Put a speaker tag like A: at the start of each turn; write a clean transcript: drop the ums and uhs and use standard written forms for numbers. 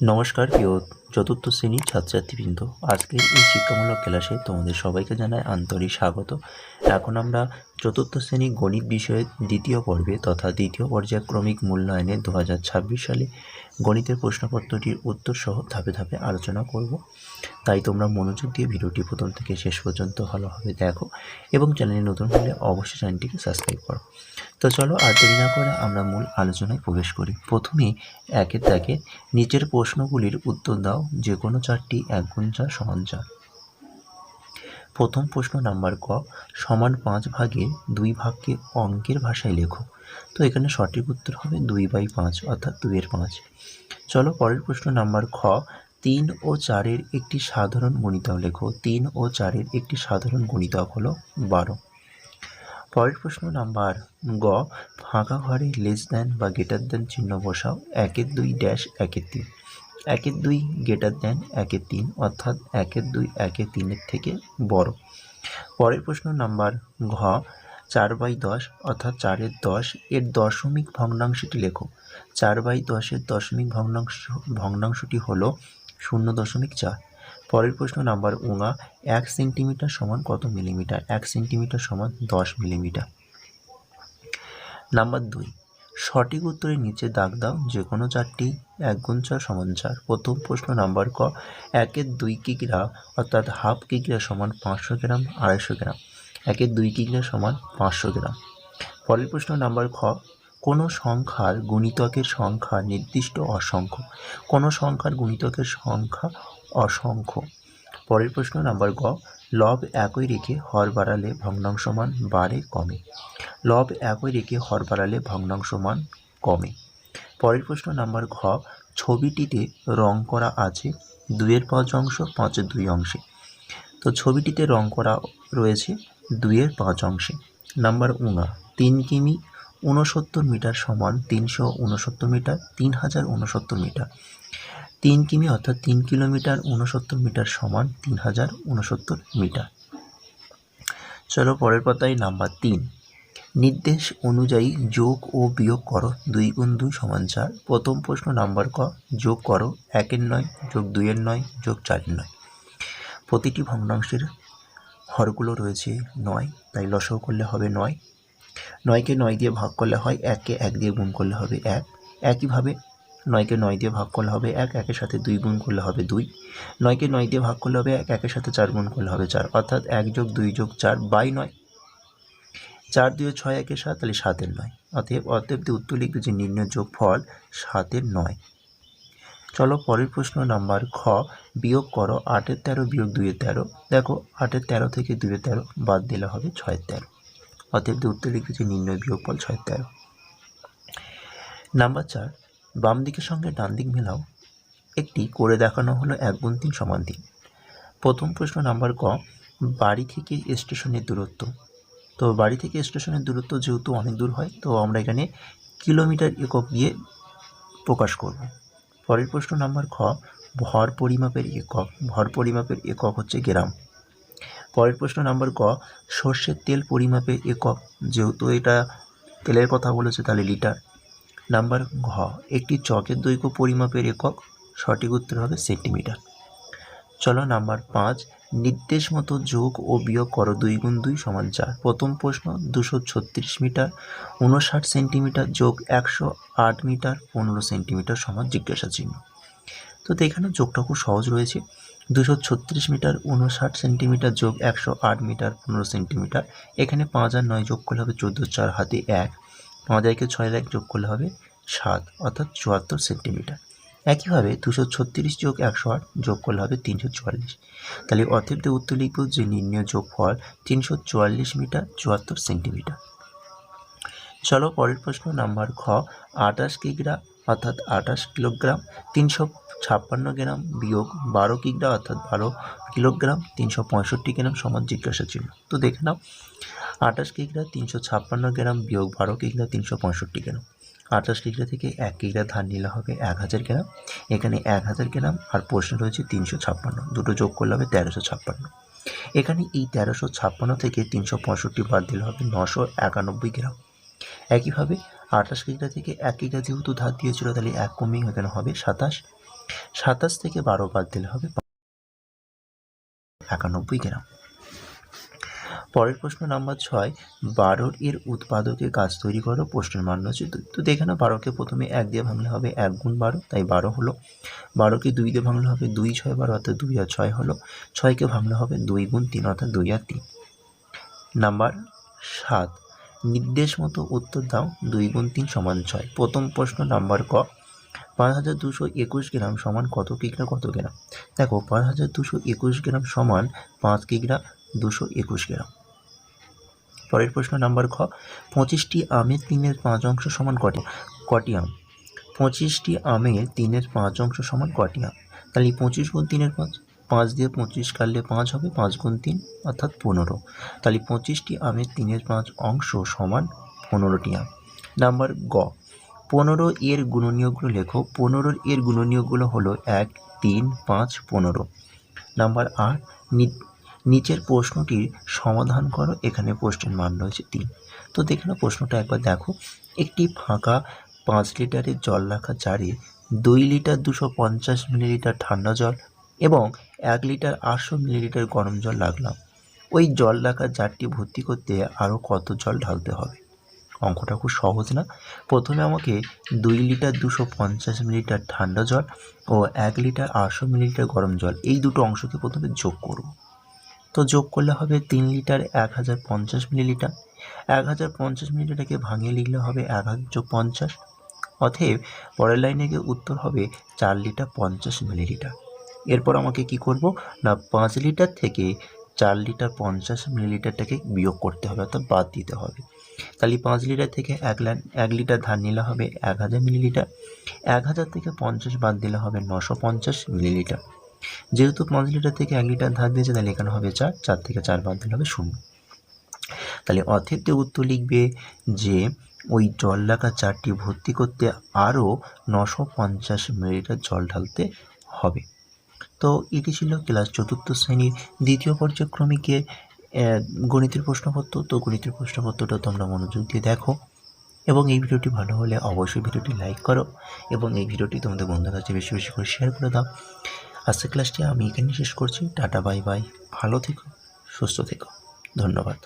A: নমস্কার প্রিয় চতুর্থ শ্রেণীর ছাত্রছাত্রীবৃন্দ, আজকের এই শিক্ষামূলক ক্লাসে তোমাদের সবাইকে জানাই আন্তরিক স্বাগত। এখন আমরা চতুর্থ শ্রেণী গণিত বিষয়ের দ্বিতীয় পর্বে তথা দ্বিতীয় পর্যায়ক্রমিক মূল্যায়নে 2026 সালে গণিতের প্রশ্নপত্রটির উত্তর সহ ধাপে ধাপে আলোচনা করব। তাই তোমরা মনোযোগ দিয়ে ভিডিওটি প্রথম থেকে শেষ পর্যন্ত ভালোভাবে দেখো এবং চ্যানেলে নতুন হলে অবশ্যই চ্যানেলটিকে সাবস্ক্রাইব করো। তো চলো আর দেরি না করে আমরা মূল আলোচনায় প্রবেশ করি। প্রথমে একের দাগে নিচের প্রশ্নগুলির উত্তর দাও, যে কোনো চারটি 1 গুণ 4 সমান 4। প্রথম প্রশ্ন নাম্বার ক, সমান 5 ভাগের 2 ভাগকে অঙ্কের ভাষায় লেখো। তো এখানে সঠিক উত্তর হবে 2/5 অর্থাৎ 2/5। চলো পরের প্রশ্ন নাম্বার খ, 3 ও 4-এর একটি সাধারণ গুণিতক লেখো। 3 ও 4-এর একটি সাধারণ গুণিতক হলো 12। পরের প্রশ্ন নাম্বার গ, ফাঁকা ঘরে লেস দ্যান বা গ্রেটার দ্যান চিহ্ন বসাও। 1/2 ড্যাশ 1/3। 1/2 গ্রেটার দ্যান 1/3 অর্থাৎ 1/2 1/3-এর থেকে বড়। পরের প্রশ্ন নাম্বার ঘ, 4/10 অর্থাৎ 4/10 এর দশমিক ভগ্নাংশটি লেখো। 4/10-এর দশমিক ভগ্নাংশটি হলো 0.4। পরের প্রশ্ন নাম্বার উঙা, 1 সেন্টিমিটার সমান কত মিলিমিটার? 1 সেন্টিমিটার সমান 10 মিলিমিটার। নাম্বার 2, সঠিক উত্তরের নিচে দাগ দাও, যে কোনো চারটি 1 গুণ 4 সমান 4। প্রথম প্রশ্ন নাম্বার ক, 1/2 কিগ্রা অর্থাৎ হাফ কিগ্রা সমান 500 গ্রাম 250 গ্রাম। 1/2 কিগ্রা সমান 500 গ্রাম। পরের প্রশ্ন নাম্বার খ, কোনো সংখ্যার গুণিতকের সংখ্যা নির্দিষ্ট অসংখ্য। কোনো সংখ্যার গুণিতকের সংখ্যা অসংখ্য। পরের প্রশ্ন নাম্বার গ, লব একই রেখে হর বাড়ালে ভগ্নাংশ মান বাড়ে কমে। লব একই রেখে হর বাড়ালে ভগ্নাংশ মান কমে। পরের প্রশ্ন নাম্বার ঘ, ছবিটিতে রং করা আছে 2/5 অংশ 5/2 অংশে। তো ছবিটিতে রং করা রয়েছে 2/5 অংশে। নাম্বার উঙা, 3 কিমি 69 মিটার সমান 369 মিটার 3069 মিটার। 3 কিমি অর্থাৎ 3 কিলোমিটার 69 মিটার সমান 3069 মিটার। চলো পরের পাতায় নাম্বার 3, নির্দেশ অনুযায়ী যোগ ও বিয়োগ করো। 2 গুণ 2 সমান 4। প্রথম প্রশ্ন নাম্বার ক, যোগ করো 1-এর 9 যোগ 2-এর 9 যোগ 4-এর 9। প্রতিটি ভগ্নাংশের হরগুলো রয়েছে 9, তাই লসাগু করলে হবে 9। 9কে 9 দিয়ে ভাগ করলে হয় 1কে 1 দিয়ে গুণ করলে হবে 1। একইভাবে 9কে 9 দিয়ে ভাগ করলে হবে 1, 1-এর সাথে 2 গুণ করলে হবে 2। 9কে 9 দিয়ে ভাগ করলে হবে 1, 1-এর সাথে 4 গুণ করলে হবে 4, অর্থাৎ 1 যোগ 2 যোগ 4/9। 4 2 6 1 7, তাহলে 7-এর 9। অতএব উত্তর লিখবে যে নির্ণয় যোগফল 7-এর 9। চলো পরের প্রশ্ন নাম্বার খ, বিয়োগ করো 8-এর 13 বিয়োগ 2-এর 13। দেখো 8-এর 13 থেকে 2-এর 13 বাদ দিলে হবে 6-এর 13। অতএব উত্তর লিখবে যে নির্ণয় বিয়োগফল 6-এর 13। নাম্বার 4, বাম দিকের সঙ্গে ডান দিক মেলাও। একটি করে দেখানো হলো 1 গুণ 3 সমান 3। প্রথম প্রশ্ন নাম্বার ক, বাড়ি থেকে স্টেশনের দূরত্ব। তো বাড়ি থেকে স্টেশনের দূরত্ব যেহেতু অনেক দূর হয়, তো আমরা এখানে কিলোমিটার একক দিয়ে প্রকাশ করব। পরের প্রশ্ন নাম্বার খ, ভর পরিমাপের একক। ভর পরিমাপের একক হচ্ছে গ্রাম। পরের প্রশ্ন নাম্বার ক, সর্ষের তেল পরিমাপের একক, যেহেতু এটা তেলের কথা বলেছে তাহলে লিটার। নাম্বার ঘ, একটি চকের দৈর্ঘ্য পরিমাপের একক, সঠিক উত্তর হবে সেন্টিমিটার। চলো নাম্বার 5, নির্দেশ মতো যোগ ও বিয়োগ করো। 2 গুণ 2 সমান 4। প্রথম প্রশ্ন, 236 মিটার 59 সেন্টিমিটার যোগ 108 মিটার 15 সেন্টিমিটার সমান জিজ্ঞাসা চিহ্ন। তো এখানে যোগটা খুব সহজ রয়েছে। 236 মিটার 59 সেন্টিমিটার যোগ 108 মিটার 15 সেন্টিমিটার। এখানে 5 আর 9 যোগ করলে হবে 14, 4 হাতে 1, 5 আর 6 যোগ করলে হবে 7, অর্থাৎ 74 সেন্টিমিটার। একইভাবে 236 যোগ 108 যোগ করলে হবে 344। তাহলে অতএব উত্তর লিখব যে নির্ণয় যোগফল 344 মিটার 74 সেন্টিমিটার। চলো পরের প্রশ্ন নাম্বার খ, 28 কিগ্রা অর্থাৎ 28 কিলোগ্রাম 356 গ্রাম বিয়োগ 12 কিগ্রা অর্থাৎ 12 কিলোগ্রাম 365 গ্রাম সমান জিজ্ঞাসা চিহ্ন। তো দেখে নাও, 28 কিগ্রা 356 গ্রাম বিয়োগ 12 কিগ্রা 365 গ্রাম। 28 কিগ্রা থেকে 1 কিগ্রা ধার নিলে হবে 1000 গ্রাম। এখানে 1000 গ্রাম আর প্রশ্ন রয়েছে 356, দুটো যোগ করলে হবে 1356। এখানে এই 1356 থেকে 365 বাদ দিলে হবে 991 গ্রাম। একইভাবে 28 কিগ্রা থেকে 1 কিগ্রা যেহেতু ধার দিয়েছিল, তাহলে 1 কমিয়ে এখানে হবে 27। 27 থেকে 12 বাদ দিলে হবে 91 গ্রাম। পরের প্রশ্ন নাম্বার 6, 12 এর উৎপাদকে গাছ তৈরি করো, প্রশ্নের মান হচ্ছে 2। তো দেখে নাও 12কে প্রথমে 1 দিয়ে ভাঙলে হবে 1 গুণ 12, তাই 12 হলো। 12কে 2 দিয়ে ভাঙলে হবে 2 6 12, অর্থাৎ 2 আর 6 হলো। 6কে ভাঙলে হবে 2 গুণ 3, অর্থাৎ 2 আর 3। নাম্বার 7, নির্দেশ মতো উত্তর দাও। 2 গুণ 3 সমান 6। প্রথম প্রশ্ন নাম্বার ক, 5221 গ্রাম সমান কত কিগ্রা কত গ্রাম? দেখো 5221 গ্রাম সমান 5 কিগ্রা 221 গ্রাম। পরের প্রশ্ন নাম্বার খ, 25টি আমের 3-এর 5 অংশ সমান কটি আম? 25টি আমের 3-এর 5 অংশ সমান কটি আম? তাহলে 25 গুণ 3-এর 5, 5 দিয়ে 25 কাটলে 5 হবে, 5 গুণ 3 অর্থাৎ 15। তাহলে 25টি আমের 3-এর 5 অংশ সমান 15টি আম। নাম্বার গ, 15 এর গুণনীয়কগুলো লেখো। 15 এর গুণনীয়কগুলো হলো 1 3 5 15। নাম্বার 8, নিচের প্রশ্নটির সমাধান করো। এখানে প্রশ্নের মান রয়েছে 3। তো দেখে নাও প্রশ্নটা একবার দেখো। একটি ফাঁকা 5 লিটারের জল রাখা জারে 2 লিটার 250 মিলিলিটার ঠান্ডা জল এবং 1 লিটার 800 মিলিলিটার গরম জল রাখলাম। ওই জল রাখা জারটি ভর্তি করতে আরও কত জল ঢালতে হবে? অঙ্কটা খুব সহজ না? প্রথমে আমাকে 2 লিটার 250 মিলিলিটার ঠান্ডা জল ও 1 লিটার 800 মিলিলিটার গরম জল, এই দুটো অংশকে প্রথমে যোগ করব। তো যোগ করলে হবে 3 লিটার 1050 মিলিলিটার। 1050 মিলিলিটারকে ভাঙিয়ে লিখলে হবে 1000 যোগ 50। অতএব পরের লাইনে গিয়ে উত্তর হবে 4 লিটার 50 মিলিলিটার। এরপর আমাকে কি করব না, 5 লিটার থেকে 4 লিটার 50 মিলিলিটারটাকে বিয়োগ করতে হবে, অর্থাৎ বাদ দিতে হবে। তাহলে 5 লিটার থেকে 1 লিটার ধার নিলে হবে 1000 মিলিলিটার। 1000 থেকে 50 বাদ দিলে হবে 950 মিলিলিটার। যেহেতু 5 লিটার থেকে 1 লিটার ধার দিয়েছে, তাহলে এখানে হবে 4, 4 থেকে 4 বাদ দিলে হবে 0। তাহলে অতএব উত্তর লিখবে যে ওই জল রাখা জারটি ভর্তি করতে আরও 950 মিলিলিটার জল ঢালতে হবে। তো এটি ছিল ক্লাস 4th শ্রেণীর দ্বিতীয় পর্যায়ক্রমিকের গণিতের প্রশ্নপত্র। তো গণিতের প্রশ্নপত্রটা তোমরা মনোযোগ দিয়ে দেখো এবং এই ভিডিওটি ভালো হলে অবশ্যই ভিডিওটি লাইক করো এবং এই ভিডিওটি তোমাদের বন্ধুদের কাছে বেশি বেশি করে শেয়ার করে দাও। আজকের ক্লাসটি আমি এখানে শেষ করছি। টাটা, বাই বাই, ভালো থেকো, সুস্থ থেকো, ধন্যবাদ।